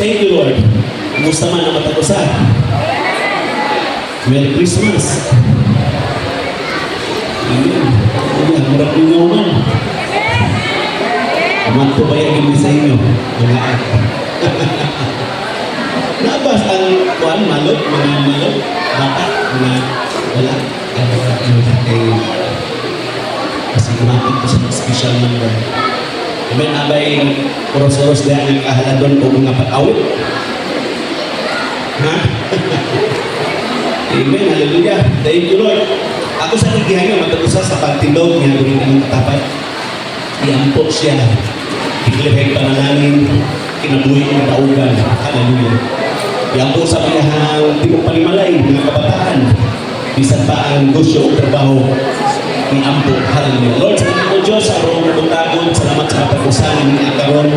Thank you, Lord. Kumusta man ang matagusan? Merry Christmas. Amen. Ayan, murag ninyo man. Amat ko ba yung sa inyo? Mga nabas ang kuhan, malot, mga malot, baka, mga wala. Kasi kumakin ko sa special number. Amen, abay, oros-oros dahil nagkahaladon o mga pag-awit. Ha? Amen, hallelujah. Thank you, Lord. Ako sa nagihan niya, matagusa sa pagtindog niya, gawin ka ng katapat. Iampot siya. Iklipay panalangin, kinabuhi ng daugan. Hallelujah. Iampot sa panahang di mo panimalay, mga kabataan. Bisan pa ang gusyo o trabaho. Iampot. Hallelujah. Lord, salamat po Diyos sa arong butagon. Salamat sa katapusan ng mga karon.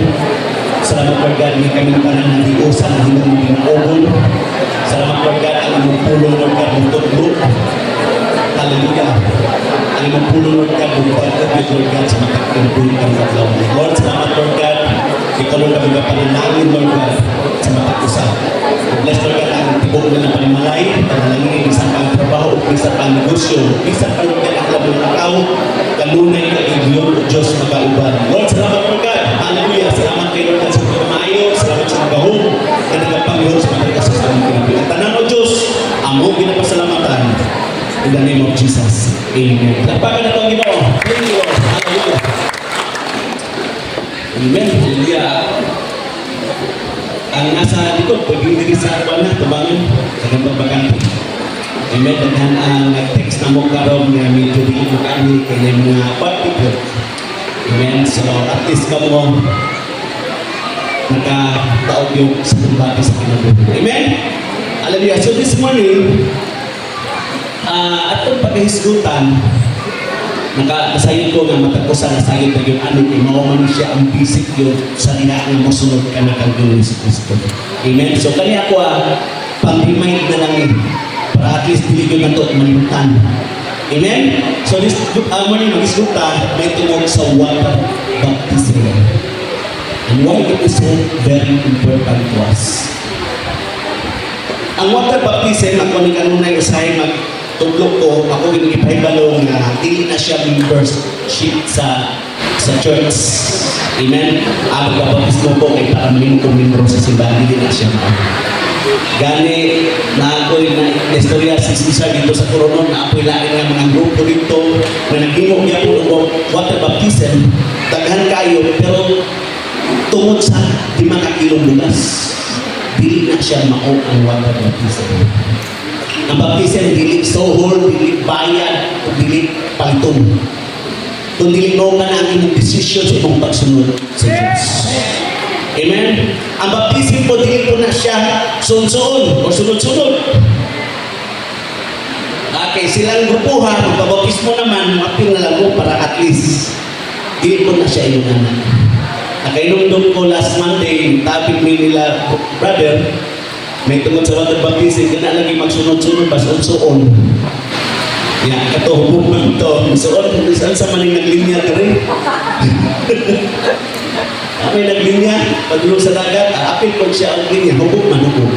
Salamat Lord God, may kami panan ng diusan na hindi mo binaugon. Salamat Lord God, ang imong pulong Lord God, mong tutlo. Hallelujah. Ang imong pulong Lord God, mong pag-upit Lord God, sa matagkinubuhin kang katlaw. Lord, salamat Lord God, ikaw Lord kami kapanalangin Lord God, sa matag-usa. Bless Lord God, ang tibok na ng panimalay, panalangin, isang pang trabaho, isang pang negosyo, isang pang Lord God, ang alam ng tao, kanunay na Diyos, Diyos magkauban. Lord, salamat Lord God. Hallelujah. Salamat kayo Lord God sa pagmamayo. Salamat sa magahong na nagpangyon sa mga kasasama pinapin. At tanan o Diyos, among pinapasalamatan. In the name of Jesus. Amen. Lapakan na ito ang Ginoo. Thank you Lord. Hallelujah. Amen. Hallelujah. Ang nasa likod, pwedeng diri sa arwan na, tubangan, sa gambang-baganti. Amen. Daghan ang nag-text na mo karoon na medyo di mo kami kaya mga partner. Amen. So, at least ka mo nagkataog yung sa kumbati sa kinabuhi. Amen. Hallelujah. So this morning, atong pagkahisgutan, nasayon ko nga matapusan na sayon na yung ano, mauman siya ang basic yung sa niya ang masunod ka na kang Diyos si Kristo. Amen. So, kanya ako pang-remind na lang para at least hindi ko na ito manimutan. Amen? So this morning, mag-isgutan, may tungkol sa water baptism. And why it is so very important to us. Ang water baptism, ako ni kanunay usahay magtuglok ko, ako ginipahibalo na hindi na siya membership sa church. Amen? Ang baptismo ko ay para maging kong membro sa simbahan, hindi na siya gani na ako'y na-istorya si Cesar dito sa Coronon na ako'y lain ng mga grupo dito na naghimo niya po ng water baptism. Daghan kayo pero tungod sa 5 kilong lugas dili na siya mao ang water baptism. Ang baptism dili sohor, dili bayad, dili paliton. Kung dili mo ka na ang imong decision sa imong pagsunod sa Diyos. Amen? Ang baptism po, dili po na siya sunod-sunod o sunod-sunod. Okay, silang grupuhan, magpabaptismo naman, maping na lang mo para at least dili po na siya inunanan. Nakainumdum ko last Monday, topic may nila, brother, may tungkol sa water baptism, kaya lagi magsunod-sunod, basunod-suon. Yan, ito, hubungan ito. Suon, saan sa maling naglinya ka rin? May naglinya, pagulong sa dagat, apit ko siya ang linya, hubog man, hubog.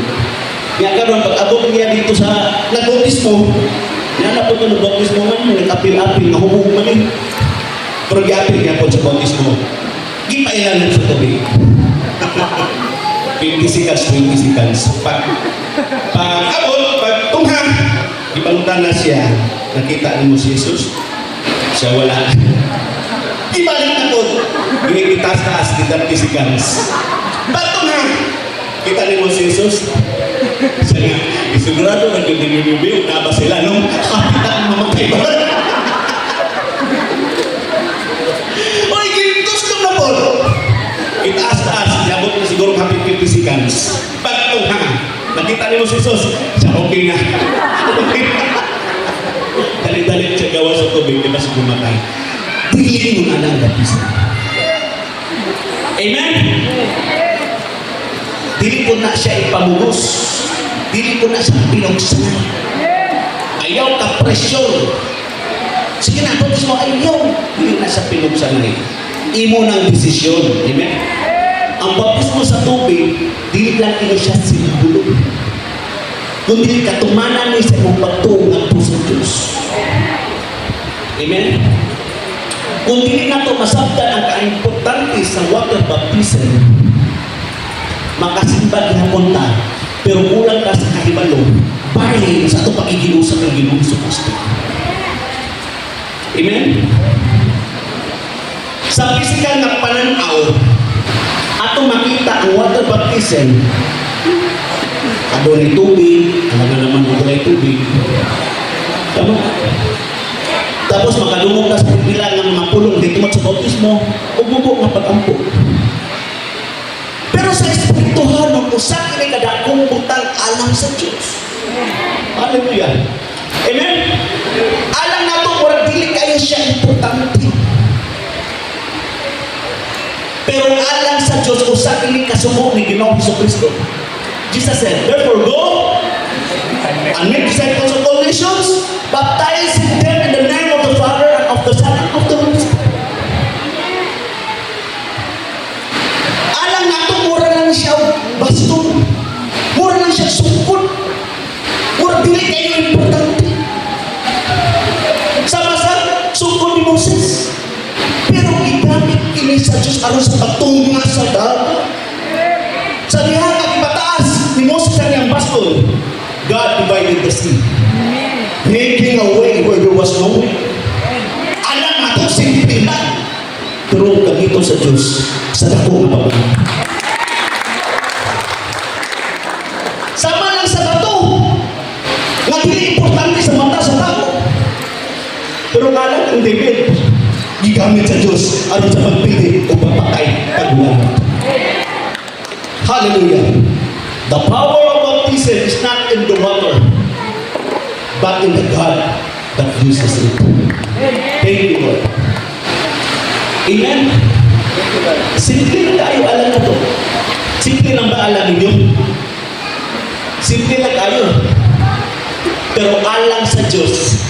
Kaya karon pag-abot niya dito sa nagbautismo, yan na po ito nagbautismo man, nag-apil-apil, nahubog man yun. Pero gi-apil niya po sa bautismo. Gipailan sa tubig. 20 seconds. Pag-abot, pag-tungha, ipalutan na siya, nakita ni mo si Jesus, siya wala. Ibalik na po. Ginigitaas-taas di 30 seconds. Bato nga! Kita ni mo si Jesus. Siya nga, isigurado na yung dinibibig, naba sila nung kapita ang mamatay ba? Oy, gintos ko na po! Itaas-taas, yabot na siguro kapit 50 seconds. Bato nga! Nakita ni mo si Jesus, siya okay na. Dalit-dalit siya gawa sa tubig, di ba siya bumatay? Dili mo na lang baptism. Amen? Dili po na siya ipamugos. Dili po na siya pinugsan. Ayaw ka presyon. Sige na, baptismo, ayaw. Dili na siya pinugsan na rin. Imo ng desisyon. Amen? ang baptismo sa tubig, dili lang ini siya simbolo. Kundi katumanan ni sa imong pagtuo ngadto sa Dios. Amen? Kung dili nato masabtan ang kaimportante sa water baptism, makasimba gihapon ta, pero kulang ka sa kahibalo, bahin sa ato pakikiusap ng Ginoong Kristo. Amen? Sa physical na pananaw, ato makita ang water baptism, adunay tubig, ano naman adunay tubig. Tama? Tapos makadungog ka sa pila ng mga pulong dito sa bautismo, umubo nga pag-ampo. Pero sa espirituhanon, usa kini kadakong butang alam sa Dios. Hallelujah. Amen? Alam nato murag dili kayo siya importante. Pero alam sa Dios usa kini kasugo ni Ginoong Jesucristo. Jesus said, "Therefore go and make disciples of all nations, baptizing them in the name of the Father and of the Son and of the Holy Spirit." Alam nato mura lang siya baston. Mura lang siya sukod. Mura dili kayo importante. Sama sa sukod ni Moses. Pero gigamit kini sa Diyos aron sa pagtunga sa dagat. Sa diha nga ipataas ni Moses sa niyang baston, God divided the sea, making a way where there was no way. Alam nato simple lang, pero kamito sa Diyos sa dakong pagmamahal. Sama lang sa bato nga dili importante sa mata sa tao, pero alam ang David gigamit sa Diyos aron sa pagpili o pagpatay pagbuhat. Hallelujah. The power of baptism is not in the water, but in the God that uses it. Thank you, Lord. Amen? Simple lang tayo, alam na to. Simple lang ba alam ninyo? Simple lang tayo. Pero alam sa Diyos,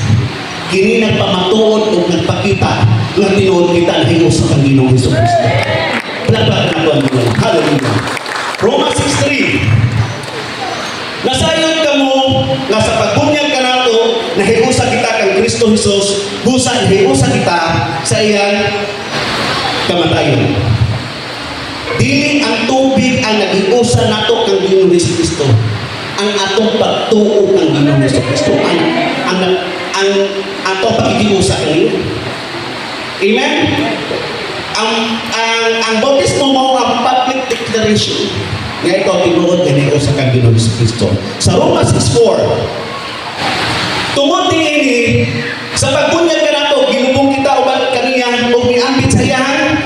kini nagpamatuod o nagpakita nga tinuod kita na hingo sa Panginoong Jesucristo. Palakpakan ako ang Lord. Hallelujah. Romans 6:3. Nasayon ka mo nga sa pagbunyag ka nato nahiusa kita kang Kristo Jesus, busa nahiusa kita sa iyang kamatayon. Dili ang tubig ang nagiusa nato kang Ginoong Jesucristo. Ang atong pagtuo kang Ginoong Jesucristo, ang atong pakikiusa kaniya. Amen? Ang bautismo mo ang public declaration nga ikaw tinuod kaniya sa kang Ginoong Jesucristo. Sa Romans 6:4, tungod niini sa pagbunyag ka nato ginubong kita uban kaniya ug miambit sa iyang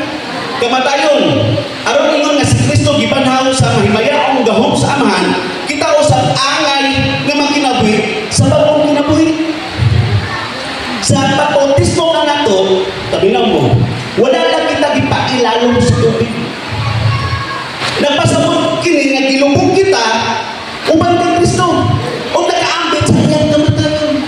kamatayon. Aron ingon nga si Kristo gibanhaw sa mahimayaong gahom sa amahan, kita usab angay nga magkinabuhi sa bagong kinabuhi. Sa pagbautismo ka nato, tabinan mo, wala lang kita gipailalom sa tubig. Nagpasabot kini nga gilubong kita uban kay Kristo o nakaambit sa iyang kamatayon.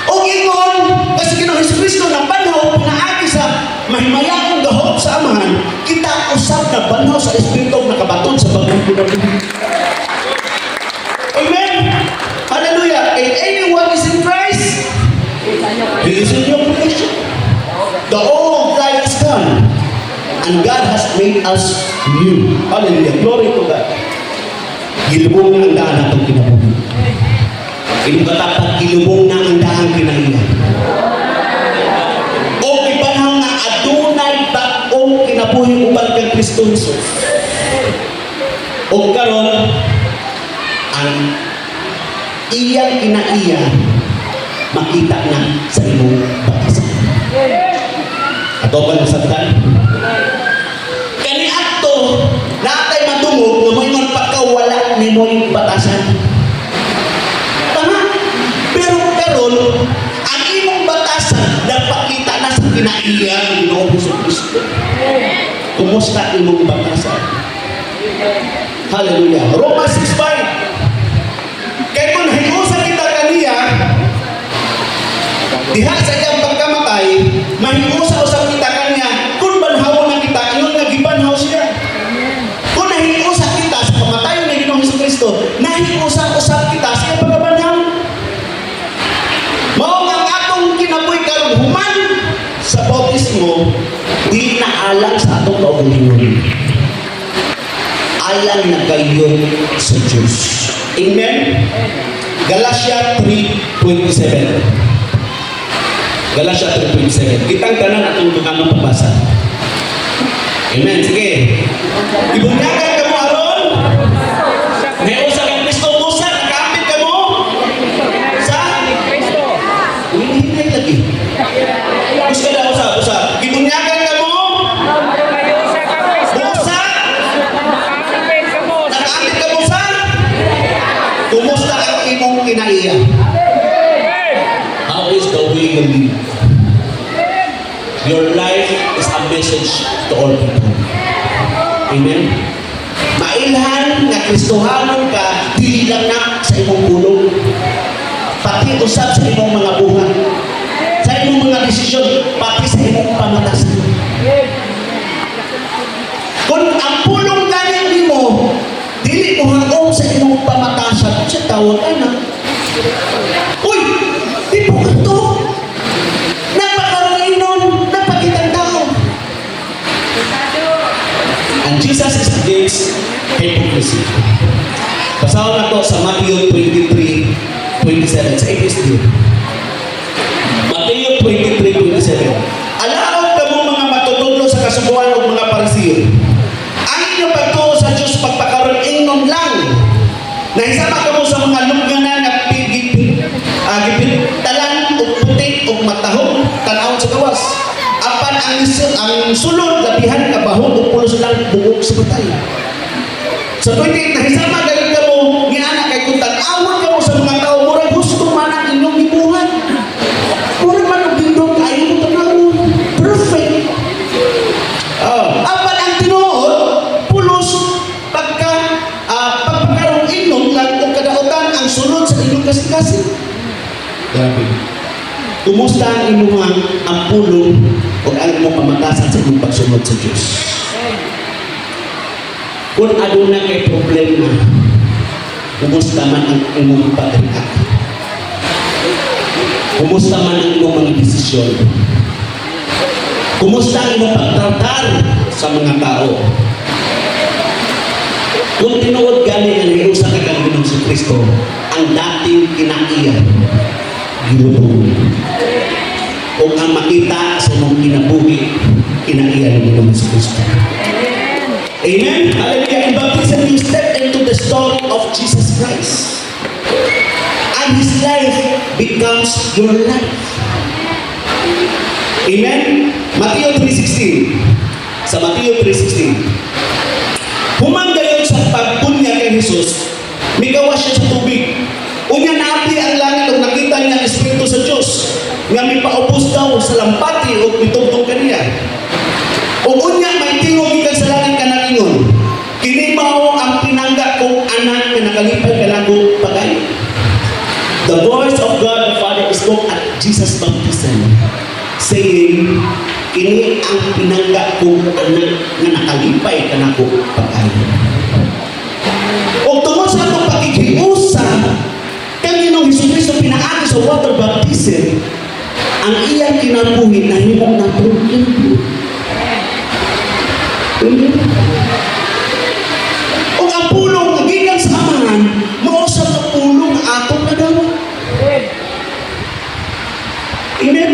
O ingon kasi Ginoong Jesucristo na banhaw pinaagi sa mahimayang gahom sa amahan, kita usab na banhaw sa Espiritu nakabaton sa bagong kinabuhi. Amen? Hallelujah! If anyone is in Christ, he is in your creation. The old life is gone, and God has made us new. Hallelujah! Glory to God. Gilubong na ang daan natong kinabuhi. Inyong katapat, gilubong na ang daan kinahiyan. O ipanhaw na adunay bagong kinabuhi uban kang Kristo Jesus. O karon ang iyang kinaiya makita na sa imong batasan. Ato ba nasabtan? Kani ato natay madungog na may man pagkawala ni mo'y batasan. Tama? Pero karon ang imong batasan nagpakita na sa kinaiya ng Ginoong Jesucristo. Kumusta imong batasan? Hallelujah. Romans 6:5. Kaya kung nahiusa kita kaniya, diha sa iyang pagkamatay, mahiusa usap kita kaniya, kung banhaw na kita, ingon nga gibanhaw siya. alang sa atong kaugalingon. Alang na kayo sa Diyos. Amen? Galatia 3:27. Galatia 3:27. Kitang tanan atong mga mapabasa. Amen. Sige. Ibunyagan ka mo aron. May usa kang Kristo busa, nakapit ka mo sa Kristo. Hinihinay lagi. Gusto na usa. Ibunyagan ka mo. Busa. Nakapit ka mo sa. Kumusta ang imong kinaiya? How is the way you live? Your life is a message to all people. Amen? Mailhan nga Kristohanon ka, dili lang na sa imong pulong. Pati usap sa imong mga buhat. Sa imong mga desisyon, pati sa imong pamatasan. Kung ang pulong galing mo, dili mo hangong sa imong pamatasan, siya tawag ka na. Uy! Di po ka to! And Jesus is against hypocrisy. Basahan na to sa Matthew 23:27 sa ESV. Matthew 23:27. Alaot ka mo mga matutudlo sa kasubuan o mga Parisiyo. Ang inyong pagtuo sa Diyos pagpakaroon ingnon lang. Nahisama ka mo sa mga lugnanan na gipintalan o puti o matahong tanawon sa gawas. Apan ang sulod, labihan ka bahon o pulos lang bugok sa batay. Sa 28, nahisama galing ka mo, ni anak kay kung tanawan ka mo sa mga tao, murag gusto man ang inyong ibuhan. Murag man ang bindong kayo mo tanawon. Perfect. Apan ang tinuod, pulos pagkaroon inyong lang o kadautan ang sulod sa inyong kasing-kasing. Grabe. Kumusta ang inyong ang pulong o ang inyong pamatasan sa inyong pagsunod sa Diyos? Kung ano na kay problema, kumusta man ang inyong pagriak? Kumusta man ang inyong mga desisyon? Kumusta ang inyong pagtratar sa mga tao? Kung tinuod galing ang hiusa ka kang Ginoong si Kristo, ang dating kinaiyan, gilutuin. Kung ang makita sa mong kinabuhi, kinaiyan ng Ginoong si Kristo. Amen? Hallelujah. In baptism, you step into the story of Jesus Christ. And His life becomes your life. Amen? Matthew 3:16. Sa Matthew 3:16. Humanggayon sa pagbunya kay Jesus, migawas siya sa tubig. Unya naati ang langit o nakita niya ang Espiritu sa Diyos nga may paubos daw sa lampati o mitugtong kaniya. O unya may tingog ikan sa langit ka na ingon, kini mao ang pinangga kong anak na nakalipay ka lang pagay. The voice of God the Father spoke at Jesus' baptism, saying, kini ang pinangga kong anak na nakalipay ka na pagay. O tungod sa itong pakikiusa, kang Ginoong Jesucristo pinaagi sa water baptism, ang iyang kinabuhi na himong natulog. O ang pulong na gikan sa amahan, mausap na pulong na atong nadawa. Amen?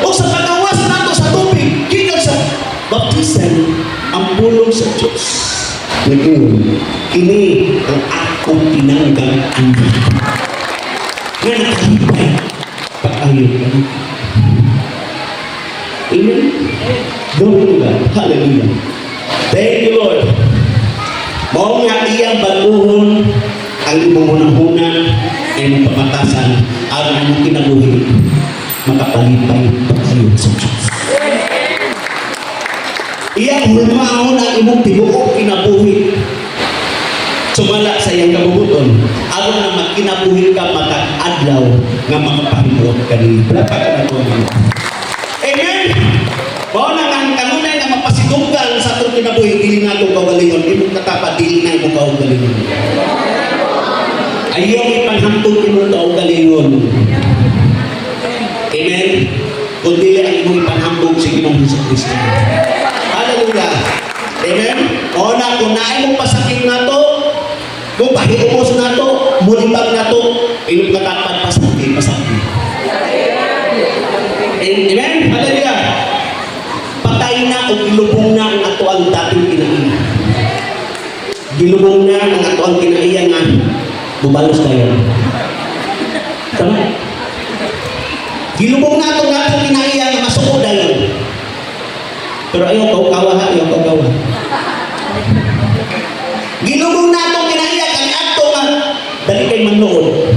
O sa pagawas nato sa tubig, gikan sa baptism, ang pulong sa Diyos. Ngayon, kini ang akong pinanggang anak. Nga nakalipay pag-ayot ka. Amen? Glory to God. Hallelujah. Thank you, Lord. Mao nga iyang baguhon ang imong hunang-hunan ay mong pamatasan aron ang imong kinabuhi makapalipay pag-ayot sa Diyos. Iyang hulmaon ang imong tibuok kinabuhi sumala sa iyang kabubuton aron na magkinabuhi ka matag-adlaw nga makapahimuot kanina. Palakpakan ka na ito. Amen! Mao na ang kanunay na mapasidunggan sa atong kinabuhi, dili na itong kaugalingon. Imong katapa, dili na imong kaugalingon. Ayaw ipanhantog imong kaugalingon. Amen? Kung dili ang imong ipanhambog sa Ginoong Jesucristo. Hallelujah. Amen? O na, kung naay mong pasakit na to, kung pahiumos na to, mulibag na to, inyong katapat pasakit. Amen? Hallelujah. Patay na o gilubong na ang ato ang dating kinaiya. Gilubong na ang ato ang kinaiya nga bubalos tayo. Tama? Gilubong na itong dating kinaiya nga masuko tayo. Pero ayaw kaukawa ha, ayaw kaukawa. Gilubong na itong kinaiya kang ato nga dali kay manood.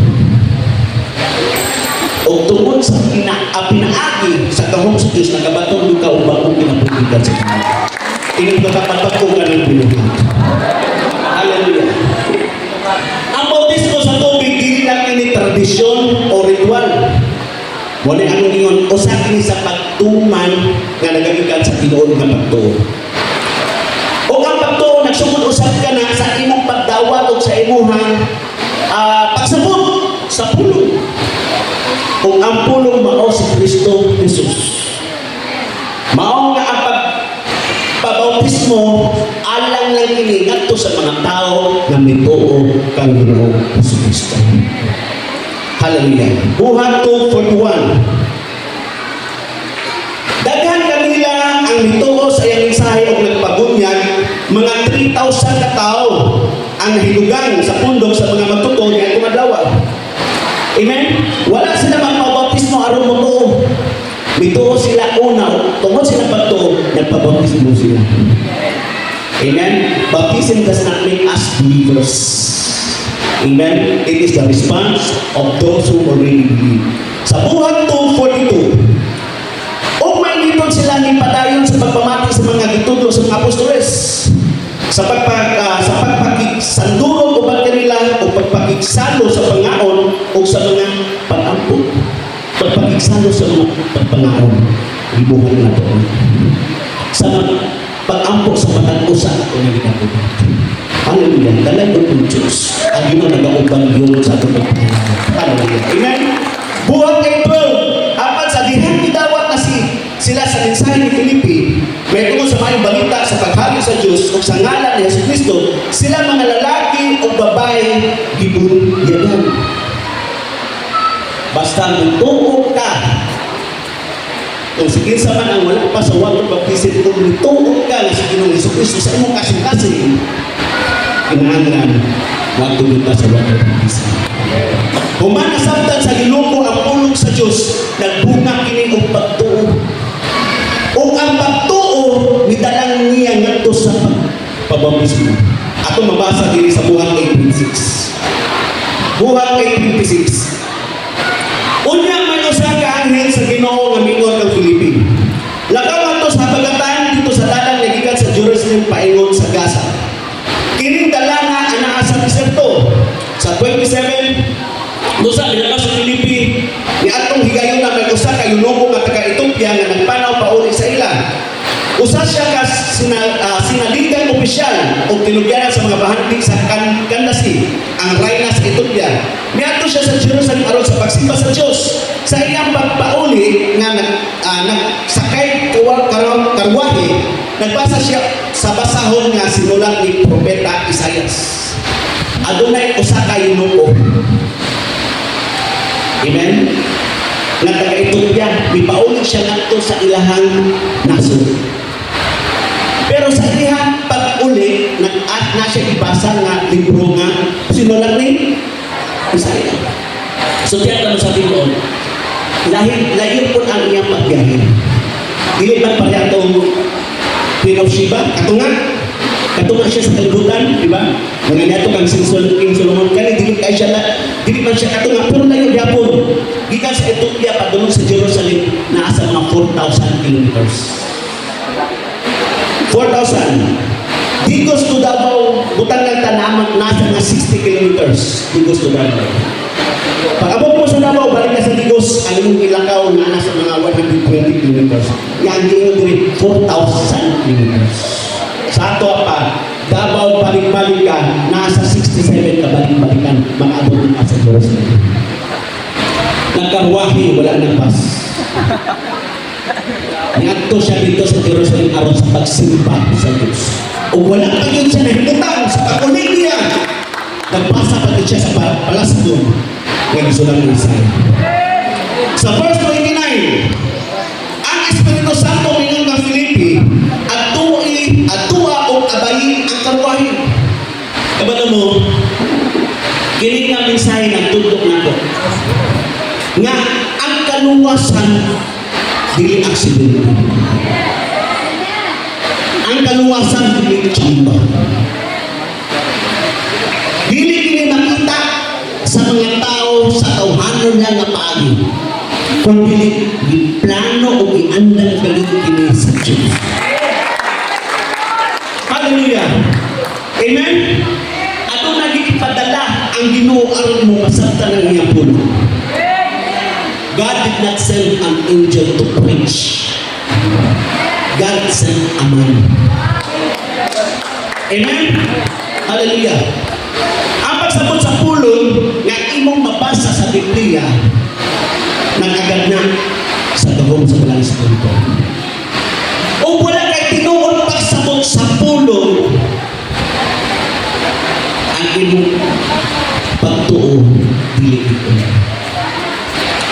O tungkol sa pinaagi sa kahong sa Diyos, nagabatong yung kaubang pinapulitan sa kanila. Tingin ko kapatapag ka ng pinuhan. Hallelujah. Ang bautismo sa tubig, hindi lang ini tradisyon o ritual. Wala ano yun, o sa akin sa pagtuman na nagagikan sa tinuon ng pagtuon. O ang pagtuon, nagsumod-usap ka na sa imong pagdawat o sa imuhang pagsabot sa pulong. Kung ang pulong mao si Kristo Jesus. Mao nga ang pagpabautismo alang lang kini ngadto sa mga tao nga mituo kang Ginoong Kristo. Hallelujah. Buhat 2:41. Daghan kanila ang mituo sa iyang mensahe o nagpabunyag, mga 3,000 ka tawo ang nahilugan sa pundok sa mga matuto nga kumadlaw. Amen? Wala sila magpabautismo aron mo to. Mituo sila una, tungkol sila pagtuo, nagpabautismo sila. Amen? Baptism does not make us believers. Amen? It is the response of those who already believe. Sa Buhat 2:42, o may litod sila ni padayon sa pagpamati sa mga gitudo sa mga apostoles, sa pagpakigsandurog o pagkanila o pagpakigsalo sa pangaon o sa mga pag-ampo. Pagpakigsalo sa mga pagpangaon. Ibuhan na doon. Sa pag-ampo sa pag-usa o nagkakabuhat. Hallelujah. Dalay ko kong Diyos. Ang yun ang nag-aubang yun sa atong pagpangaon. Hallelujah. Amen? Buhat 8:12. Apat sa dihang idawat na sila sa mensahe ni Filipi, may tungkol sa mayong balita sa paghari sa Diyos o sa ngalan ni Jesus Kristo, sila mga lalaki o babae gibunyagan. Basta nagtuo ka, kung sige sa man ang wala pa sa walang baptisin, kung nagtuo ka na sa Ginoong Jesucristo sa imong kasing-kasing, kinahanglan, wag tulog ka sa walang baptisin. Kung man nasabtan sa Ginoo ang pulong sa Diyos, nagbunga kini og pagtuo. O ang pagtuo, nidalang niya ngadto sa pabautismo. Ako mabasa diri sa Buhat 8:26. Buhat 8:26. Unya may usa ka anghel sa Ginoo nga miingon kang Filipi. Lakaw ato sa habagatan dito sa dalan nga gikan sa Jerusalem paingon sa Gaza. Kining dalanga anaa sa deserto. Sa 27, dosa binaka sa Filipi, ni atong higayon na may usa ka yunugo nga taga Ethiopia nga nagpanaw pauli sa ila. Usa siya ka sinaligang opisyal o tinugyanan sa mga bahandig sa Kandasi, ang reyna sa Ethiopia. Niadto siya sa Jerusalem aron sa pagsimba sa Dios. Sa iyang pagpauli nga nagsakay karwahe, nagbasa siya sa basahon nga sinulat ni Propeta Isaias. Adunay usa ka yunugo. Amen? Nga taga-Ethiopia, ipauli siya ngadto sa ilahang nasod. Pero sa ilahang pag-uli, na siya ibasa nga libro nga sinulat ni Isaiah. So tiyan ka sa tinuon, layo po ang iyang pagbiyahe. Dili man pareha itong Queen of Sheba, katunga siya sa kalibutan, di ba? Mga nato kang King Solomon, kani dili man siya katunga, pero layo gyapon. Gikan sa Ethiopia padulong sa Jerusalem, naa sa mga 4,000 kilometers. 4,000. Digos to Davao, butang ng tanaman, nasa mga 60 kilometers. Digos to Davao. Pag abot mo sa Davao, balik ka sa Digos, ang imong ilakaw na nasa mga 120 kilometers. Yan din yung 4,000 kilometers. Sa ato pa, Davao balik-balik ka, nasa 67 ka balik-balikan, mag-abot na sa Jerusalem. Nagkarwahe, wala nang bus. Ngadto siya dito sa Jerusalem aron sa pagsimba sa Diyos. O wala pa yun siya nahimutan sa pag-unig niya. Nagbasa pa din siya sa palasdon nga gisulang ng Isaiah. Sa verse 29, ang Espiritu Santo mingon nga Filipi at tuwa o abayin ang karwahe. Kabalo mo, kini nga mensahe ng tudlok nako nga ang kaluwasan dili aksidente. Ang kaluwasan dili chamba. Dili kini makita sa mga tao sa tawhanon nga nga paagi. Kundi plano o iandang galing kini sa Diyos. Hallelujah. Amen. Ato nagipadala ang Ginoo aron mo masabtan ang iyang puno. God did not send an angel to preach. God sent a man. Amen? Hallelujah. Ang pagsabot sa pulong nga imong mabasa sa Biblia nagagad na sa dagom sa Balang Espiritu. O wala kay tinuod pagsabot sa pulong ang imong pagtuo dili ito.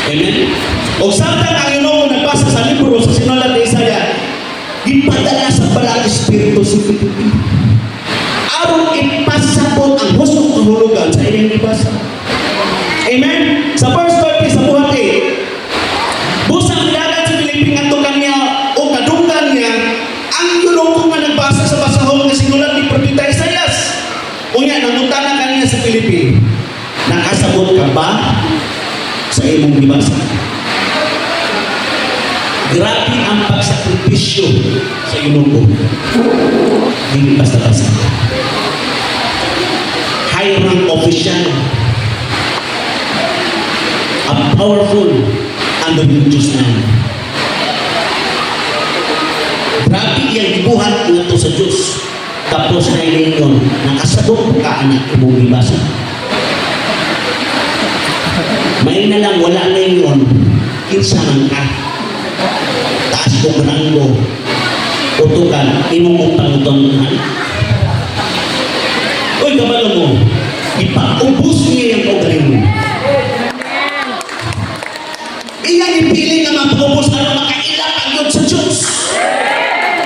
Amen? O samtang ang Ginoo nagbasa sa libro sa sinulat ni Isaiah, gipadala sa Balang Espiritu si Filipi aron ipasabot ang husong kahulugan sa inyong ibasa. Amen? Sa verse 30 sa buhati, busang dagat sa Filipi ngadto kaniya o kadunggan niya ang Ginoo nga nagbasa sa basahon nga sinulat ni Propeta Isaiah. Unya nangutana kaniya sa Filipi, nakasabot ka ba sa imong gibasa? Grabe ang pagsakripisyo sa Ginoo. Hindi basta-basta. High rank official, a powerful and religious man. Grabe iyang gibuhat ngadto sa Diyos. Tapos na iningon, nakasabot ka anak imong gibasa. May na lang wala na yun, kinsa man ka. Taas ko rango, utukan, imong pangutunan. Uy, kabalo mo, ipaubos niya yung kaugaling mo. Iyang ipiling na mapaubos na makailang ang yun sa Diyos.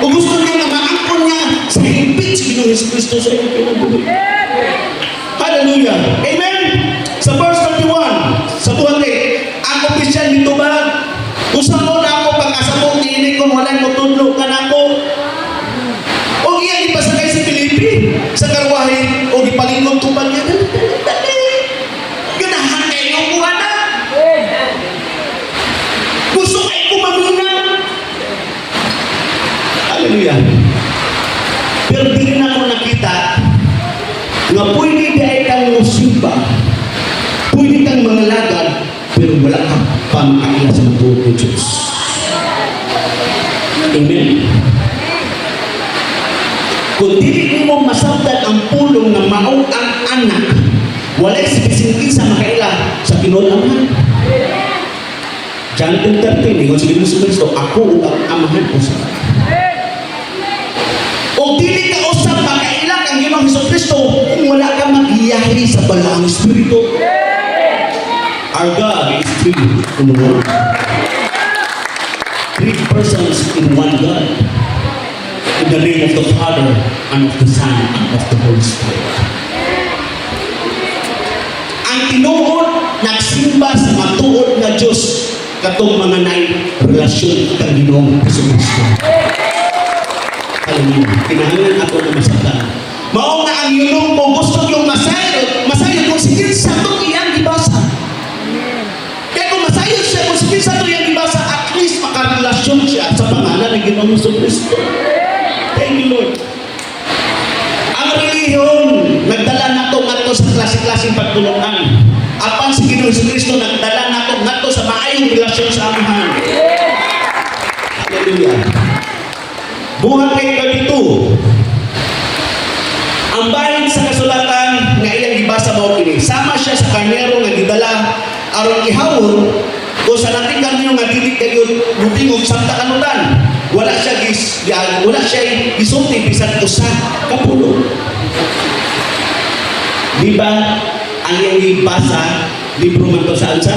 O gusto niya na maangkon niya sa higpit si Ginoong Jesucristo sa iyong pinabuhay. Hallelujah. Amen. Sa verse 31, sa buhati, ang opisyal nito ba? Usa mo na ako pag-asabot ni kung walay mo tudlo ka na ako. O iya ipasakay si Filipi sa karwahe o ipalingkod tuban niya. Ganahan kayo ko na. Gusto kayo kumamuna. Hallelujah. Pero di rin ako nakita nga pwede dahil kang musimba, pwede kang mangalagad, pero wala kang pamakakila sa matuod ng Diyos. Amen. Kung di mo masabdan ang pulong ng maong ang anak, wala'y sipisingkin sa makaila sa kinulaman. John 10:13, ingon si Kristo, ako ang amahan ko sa o dili ka usap makailang ang Ginoong Jesucristo kung wala ka mag-iyahi sa Balang Espiritu. Our God is three in one. Three persons in one God. In the name of the Father, and of the Son, and of the Holy Spirit. Ang tinuod, nagsimba sa matuod na Diyos katong mga relasyon kang Ginoong Jesucristo. Hallelujah. Kinahanglan ako na masabtan. Mao nga ang yunong mo gusto yung masayod kung sige sa itong iyang ibasa. Kaya kung masayod siya kung sige sa itong iyang ibasa, at least makarelasyon siya sa pangalan ng Ginoong Jesucristo. Thank you, Lord. Ang relihiyon, nagdala na ito nga sa klase-klaseng pagtulungan. Apan si Ginoong Jesucristo, nagdala na ito nga sa maayong relasyon sa amahan. Hallelujah. Buhat kay kalito. Ang bahin sa kasulatan nga iyang gibasa mao kini. Sama siya sa karnero nga gidala aron ihawon o o sa nating kanyo nga dili kayo lubingog samta kanutan. Wala siya gisulti bisan usa ka pulo. Di ba ang iyang ibasa libro man to sa Alsa?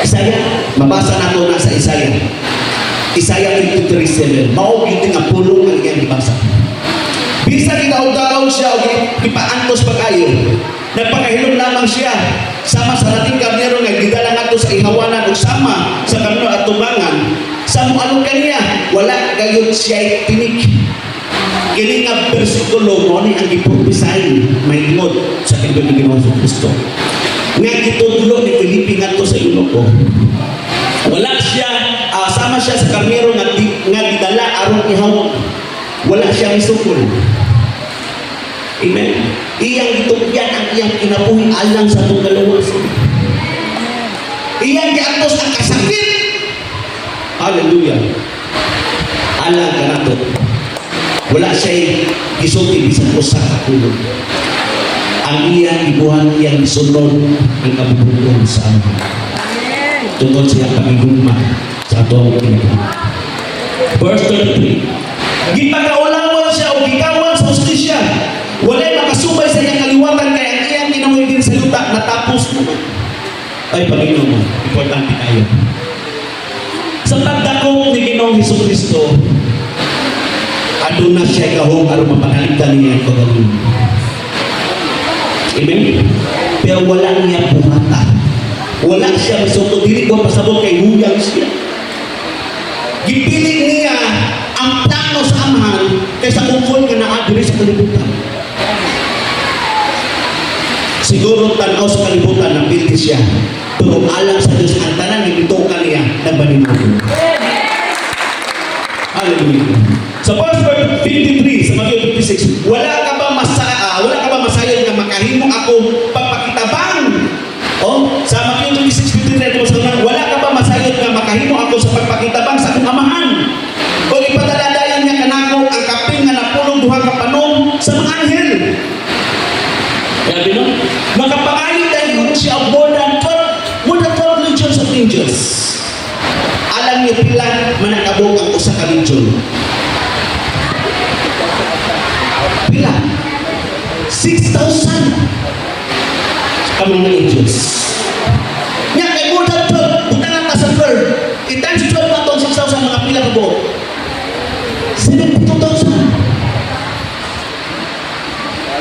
Isaya, mabasa nato na sa Isaya. Isaya 53:7. Mao gid nga pulo ang iyang ibasa. Bisa gidaw-daw siya o gipaantos pag-ayo. Nagpakahilom lamang siya sama sa nating karnero nga gidala ngadto sa ihawanan ug sama sa kamino at tubangan. Sa mualong kaniya, wala gayud siya tinik. Kini nga bersikulo mo ni ang giprophesy may ingod sa Panginoon ni Hesus Kristo. Nga gitudlo ni Felipe ngadto sa Ilocos. Wala siya sama siya sa karnero nga gidala aron ihawon. Wala siya misukol. Amen. Iyang gitugyan ang iyang kinabuhi alang sa itong kalawasan. Iyang giatos ang kasakit. Hallelujah. Alang ka nato. Wala siya gisulti bisan usa ka pulo. Ang iyang ibuhan iyang sunod ang kabubuhan sa amin. Tungkol siya pagigugma sa atong kinabuhi. Verse 33. Gipakaulawan siya o gikawan sa hustisya. Walay makasubay sa iyang kaliwatan kaya ang iyang ginawa din sa yuta natapos naman. Ay, Panginoon mo, importante tayo. Sa pagdakong ni Ginoong Hesukristo, aduna siya kahong aron mapanaligdan niya ang kagaling. Amen? Pero wala niya bumata. Wala siya masuto. Dili ko pasabot kay huyang siya. Gipili niya ang plano sa amahan kaysa kungkol ka na adiri sa kalibutan. Siguro tanaw sa kalibutan na pilti siya, pero alam sa Diyos ang tanan ni ito kaniya na baninod. Hallelujah. Sa verse 53 sa Matthew 56, wala ka ba masayod na makahimo ako pagpakitabang? Sa Matthew 56:53, wala ka ba masayod na makahimo ako sa pagpakitabang sa akong amahan? O ipadaladayan niya kanako ang kaping nga napulong duha ka panom sa mga anghel. Sabi no? Makapangalit dahil siya more than 12 legions of angels. Alam niyo pila manakabog ang usa ka legion. Pila? 6,000 ka mga angels. Nya kay more than 12, butangan ta sa third. I-times 12 na itong 6,000 mga pila ka buo. 72,000.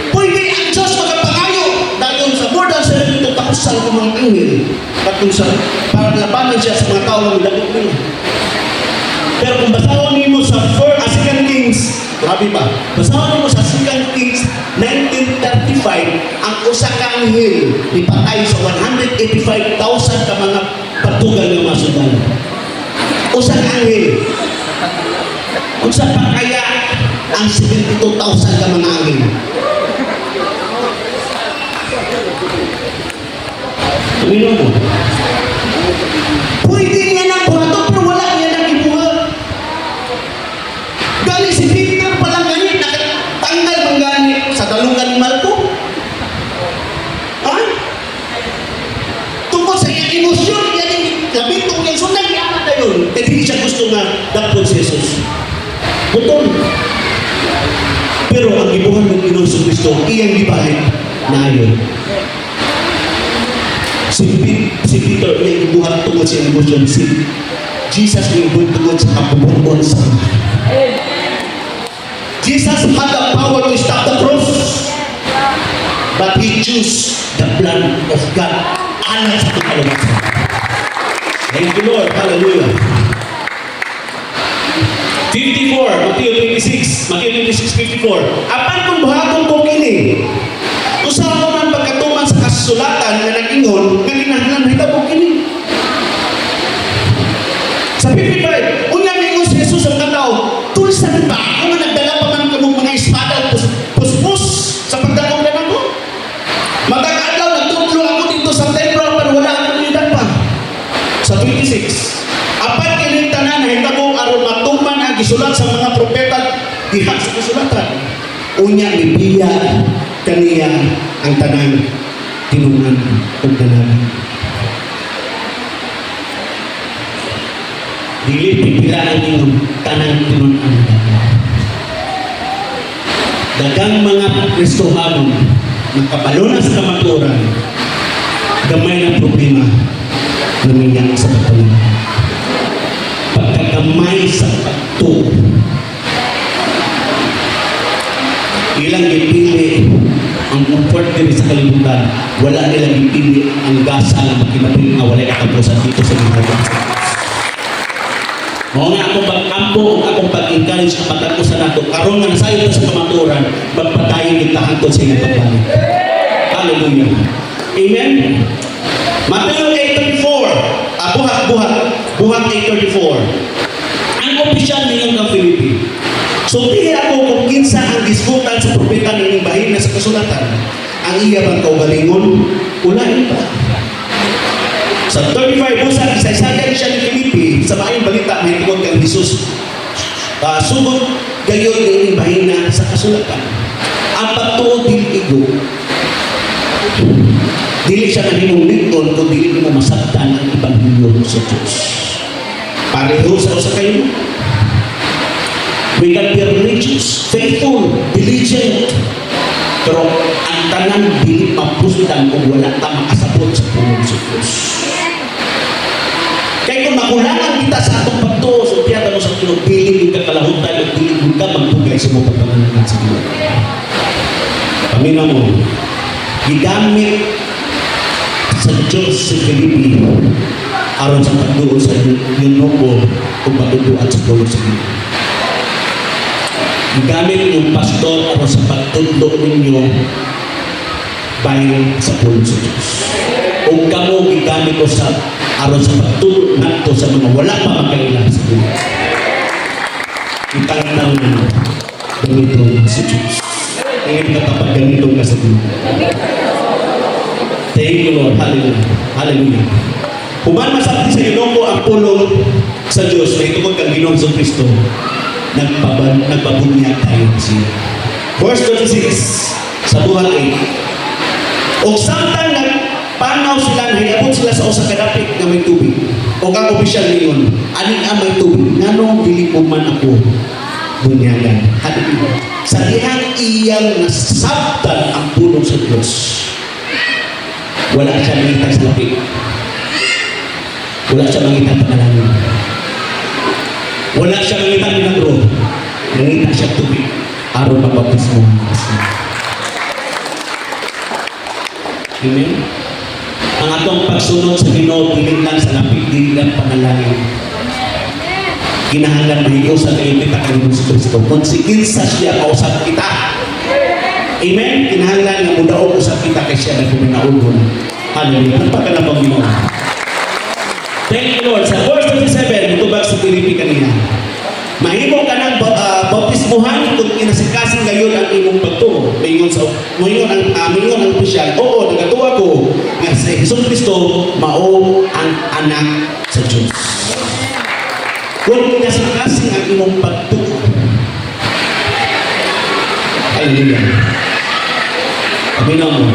Pwede ang Diyos magapangayo dahil sa more than 72,000 ng mga anghel para labanan siya sa mga tao ng dagat niya. Pero kung basahon niyo sa 2 Kings, grabe ba? Basahon niyo sa 2 Kings 1935, ang usa ka anghel ipatay sa 185,000 ka mga patugal ng mga sundalo. Usa ka anghel. Unsa pa kaya ang 72,000 ka mga anghel? Panginoon mo. Pwede niya nang buhato pero wala niya nang ibuhat. Gali si Peter palang ganit, nakatanggal bang ganit sa dalungan ni Malco? Ha? Tungkol sa iyang emosyon, yan yung labintong yung sundan, yaman na yun. Kaya hindi siya gusto nga dakpon si Jesus. Betul. Pero ang ibuhan ng Ginoong Kristo, iyang ibalik na yun. Si Peter ay ibuhat tungkol sa emosyon. Si Jesus ay ibuhat tungkol sa kapubuan sa Jesus had the power to stop the cross, but he chose the blood of God. Anak sa kalabasan. Thank you, Lord. Hallelujah. 54, Matthew 26:54. Apan kung buhaton ko kini, usaha ko man pagkatuman sa kasulatan na nag-ingon, nga kinahanglan na hitabo kini. Sa 55, unya mingon si Jesus ang katao, tulisan ba kung nagdala pa man kamong mga espada puspos sa pagdakong na ako? Magkakadlaw, nagtutlo ako dito sa templo pero wala akong lidan pa. Sa 26, apan kinitanan na hitabo aron matuman ang gisulat sa mga propeta diha sa kasulatan. Unya ibiya kaniya ang tanan tinunan ug tanan. Dili pipila ang inyong tanang tinunan. Dagang mga Kristohanon nakabalo na sa kamaturan, gamay ng problema na nangyari sa kapaligiran. Pagkagamay sa pagtuo, ilang ipili ang comfort din sa kalibutan, wala nilang ipili ang gasa na makinapili nga wala katapusan dito sa ginagawa. Mao nga akong pag-ampo, akong pag-encourage ang patapusan nato karon nga nasayo sa kamaturan, magpatayon kita hangtod sa inyong pagbalik. Hallelujah. Amen. Mateo 8:34. Buhat 8:34. Ang opisyal nilang ng Filipi. So, di ako kung kinsa ang diskutan sa propeta ng bahin na sa kasulatan. Ang iya bang kaugalingon? Ulain pa. Sa 35, busa, isa-isayan siya ni Filipi sa maayong balita may tungkol kang Jesus. Sugod gayon ng bahin na sa kasulatan. Ang pagtuod dili-igo, dili siya nahimong lingon kung dili mo masabtan ang Ebanghelyo sa Diyos. Pareho sa usa kayo. We can be religious, faithful, diligent. Pero ang tanan dili mapusdan kung wala ta makasabot sa pulong sa Diyos. Kaya kung makulangan kita sa atong pagtuo, so piyata mo sa Diyos, dili yung kakalahutan at dili yung ka magtugay sa mga pagpangalan sa Diyos. Pamina mo, gigamit sa Diyos sa Filipi aron sa pagtuo sa Yunuko o patutuan sa pulong sa Diyos. Gamit yung pastor o sa pagtundok ninyo bayan sa pulo sa Diyos. Kung kamo gigamit ko sa aron sa pagtundok nato sa mga wala pa makailan sa Diyos. Itangtang na ganito sa Diyos. Ngayon kapag ganito ka sa Diyos. Thank you Lord. Hallelujah. Hallelujah. Human masakti sa Yunuko ang pulong sa Diyos na itungkol kang Ginoong sa Kristo. Nagpabunyag tayo siya. Verse 26 sa buhat 8. O samtang nagpanaw sila, nahiyabot sila sa usa ka dapit na may tubig. O kang opisyal niyon, aning may tubig, nganong dili po man ako bunyagan. Hallelujah. Sa iyang nasabtan ang pulong sa Diyos. Wala siya mangitag sa lapit. Wala siya mangitag panalangin. Wala siya mangitag ng road. Nangita siya tubig. Araw magbaptismo. Amen? Ang atong pagsunod sa Ginoo, dili lang sa lapit, dili lang panalangin. Kinahanglan mahigo sa kalimit ang Ginoo sa Kristo. Konsekensa siya kausap kita. Amen? Kinahanglan nga mudaog usap kita kay siya na kuminaulgon. Hallelujah. Ano pa ka na bang Ginoo? Thank you Lord. Sa verse 27, mutubag sa Filipi kanina. Mahimo ka ng bautismuhan kung inasikasin ngayon ang imong pagtuo. Mayon ang opisyal. Oo, nagatuwa ko nga si Jesus Kristo mao ang anak sa Diyos. Kung inasikasin ang imong pagtuo. Hallelujah. Amin mo.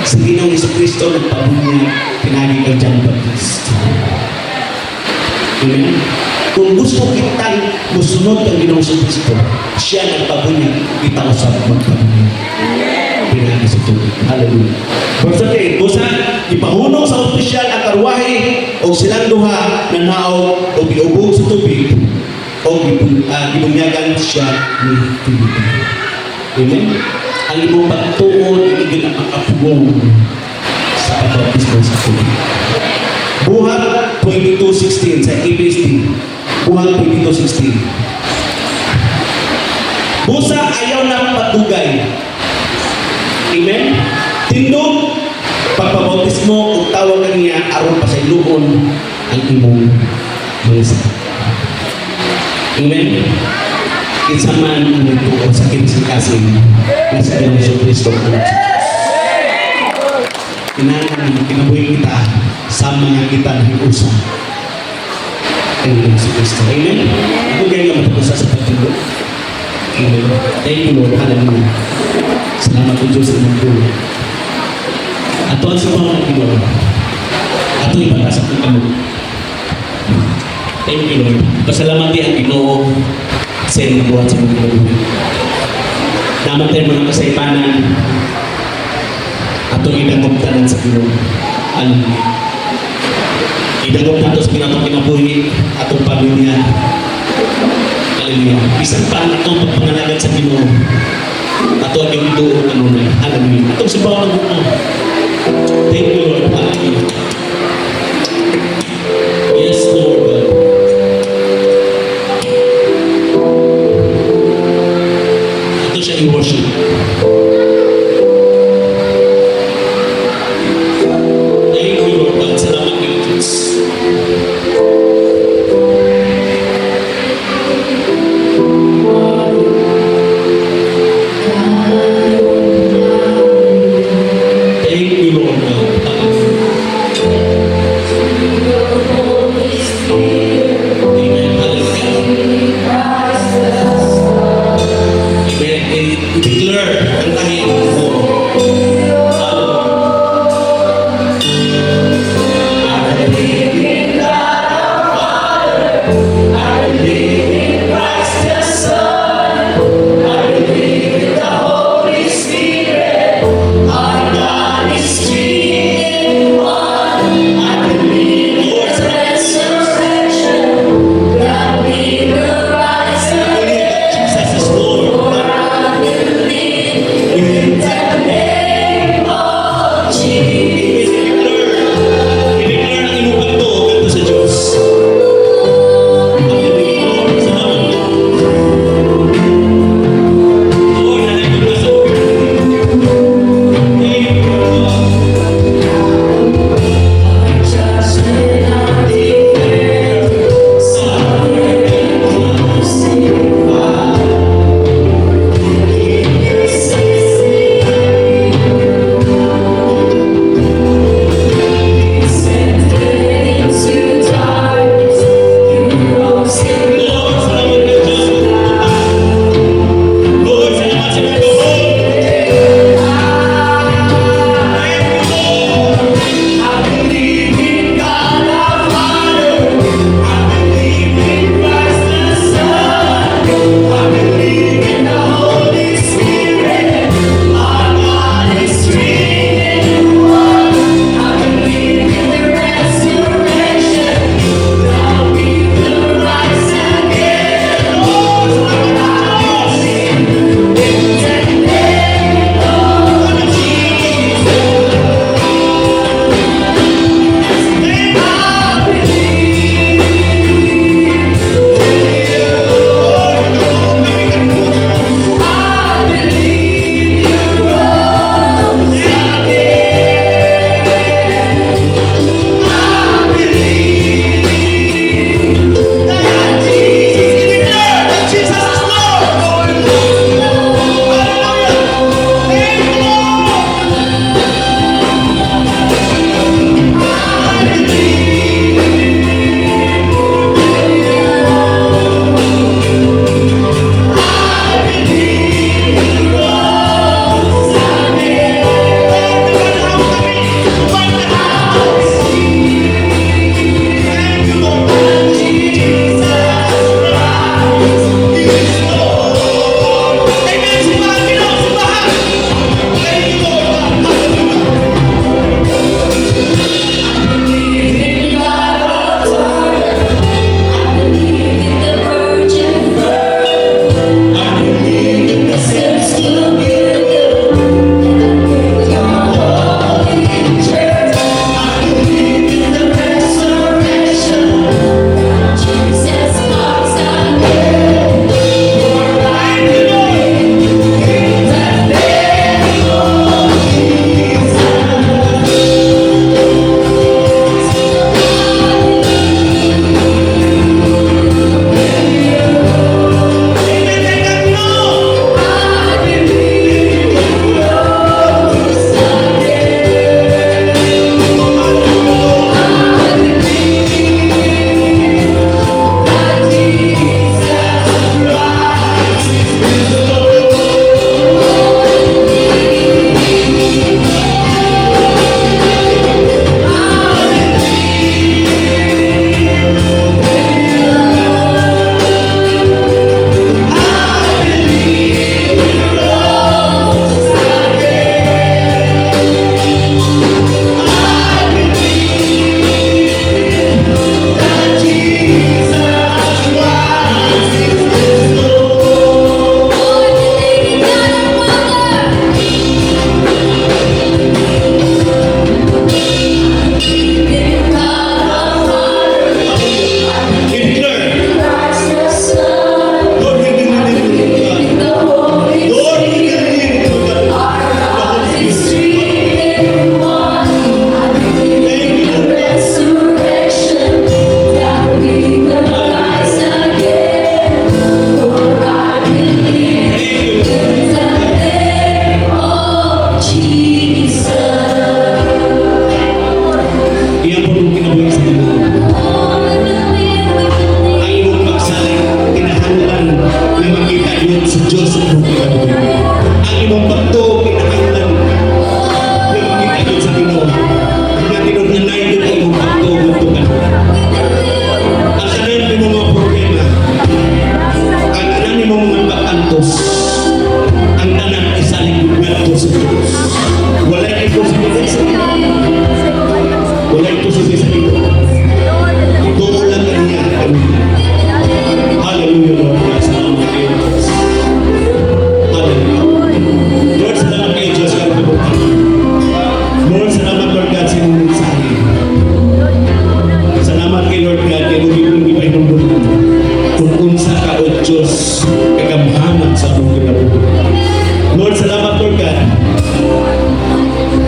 Sa Ginoong Hesus Kristo nagpabunyag pinagi kay John Baptist. Amen. Kung gusto kitang musunod ang Ginoong Hesus Kristo, siya nagpabunyag, kita usap magpabunyag. Pinagi sa tubig. Hallelujah. Verse 8, busa ipahunong sa opisyal ang karwahe o silang duha na naog o giubog sa tubig o gibunyagan siya ni Filipi. Amen. Ang imong pagtuon, hindi na makapugong sa pagbautismo sa tubig. Buhat 22:16 sa EBSD. Buhat 22:16. Busa ayaw na patugay. Amen? Tindog, pagpabautismo, o tawag niya, aron pa sa iluon ang imong mga sakit. Amen? Kinsa man ang nagtuo sa kinasikasin na sa Ginoong Hesus Kristo ang anak sa Diyos. Kinabuhi kita sa mga kita na hiusa ang Ginoong Hesus Kristo. Amen? Ako kaya nga matapusa sa pagtulo. Amen. Thank you Lord. Hallelujah. Salamat po Diyos sa inyong tulo. Ato ang sa mga Ginoo. Ato ipagkasap ng kamo. Thank you, Lord. Pasalamati ang Ginoo sa inyong buwan sa mga Panginoon. Naman tayo mga kasaypanan atong idagumtanan sa Ginoo. Hallelujah. Idagom nato sa kinabuhi atong pamilya. Hallelujah. Bisan pa atong pagpanganagan sa Ginoo. Ato ang yung ituo kanunay. Hallelujah. Atong simbahan ng buko. Thank you, Lord. Hallelujah. Yes, Lord God. Ato siya i-worship. Thank you, Lord God. Salamat kayo, Diyos. Thank you, Lord God.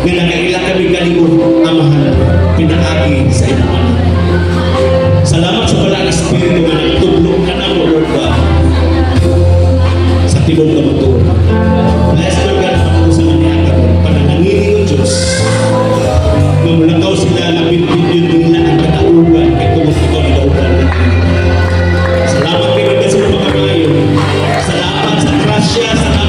nga nakaila kami kalimot amahan pinaagi sa inyong anak. Salamat sa Balang Espiritu nga nagtudlo ka na mo, Lord God, sa tibong kabutuan. Bless, Lord God, ang sa maniaga mo, pananangini ng Diyos. Mamulakaw sila na binibigyan nila ang kataugan, kaya tungkol ikaw na daugan. Salamat kayo kasi mga kamayon. Salamat sa grasya, sa